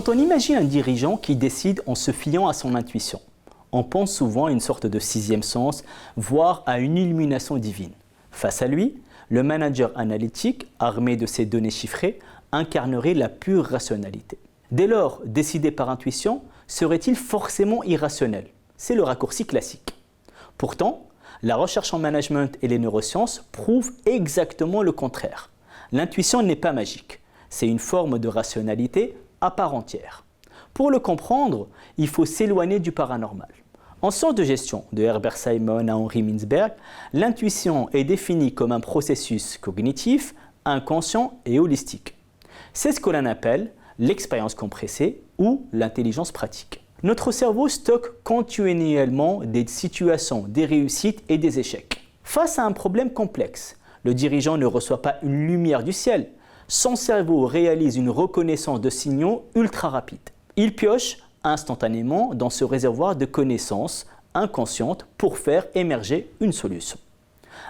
Quand on imagine un dirigeant qui décide en se fiant à son intuition, on pense souvent à une sorte de sixième sens, voire à une illumination divine. Face à lui, le manager analytique, armé de ses données chiffrées, incarnerait la pure rationalité. Dès lors, décider par intuition serait-il forcément irrationnel? C'est le raccourci classique. Pourtant, la recherche en management et les neurosciences prouvent exactement le contraire. L'intuition n'est pas magique, c'est une forme de rationalité à part entière. Pour le comprendre, il faut s'éloigner du paranormal. En sciences de gestion, de Herbert Simon à Henri Mintzberg, l'intuition est définie comme un processus cognitif, inconscient et holistique. C'est ce que l'on appelle l'expérience compressée ou l'intelligence pratique. Notre cerveau stocke continuellement des situations, des réussites et des échecs. Face à un problème complexe, le dirigeant ne reçoit pas une lumière du ciel. Son cerveau réalise une reconnaissance de signaux ultra rapide. Il pioche instantanément dans ce réservoir de connaissances inconscientes pour faire émerger une solution.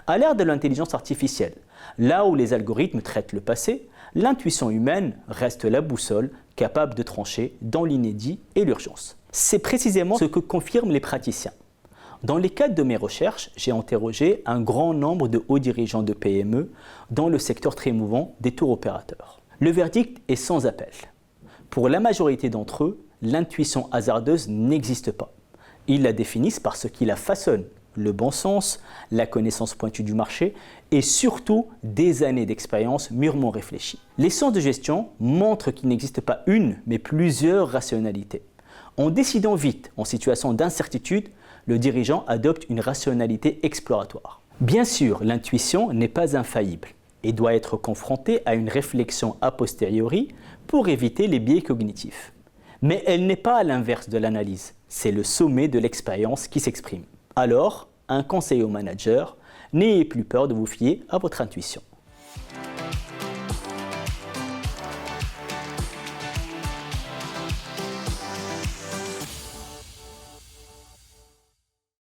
À l'ère de l'intelligence artificielle, là où les algorithmes traitent le passé, l'intuition humaine reste la boussole capable de trancher dans l'inédit et l'urgence. C'est précisément ce que confirment les praticiens. Dans les cadres de mes recherches, j'ai interrogé un grand nombre de hauts dirigeants de PME dans le secteur très mouvant des tours opérateurs. Le verdict est sans appel. Pour la majorité d'entre eux, l'intuition hasardeuse n'existe pas. Ils la définissent par ce qui la façonne, le bon sens, la connaissance pointue du marché et surtout des années d'expérience mûrement réfléchies. Les sciences de gestion montrent qu'il n'existe pas une, mais plusieurs rationalités. En décidant vite, en situation d'incertitude, le dirigeant adopte une rationalité exploratoire. Bien sûr, l'intuition n'est pas infaillible et doit être confrontée à une réflexion a posteriori pour éviter les biais cognitifs. Mais elle n'est pas à l'inverse de l'analyse, c'est le sommet de l'expérience qui s'exprime. Alors, un conseil au manager, n'ayez plus peur de vous fier à votre intuition.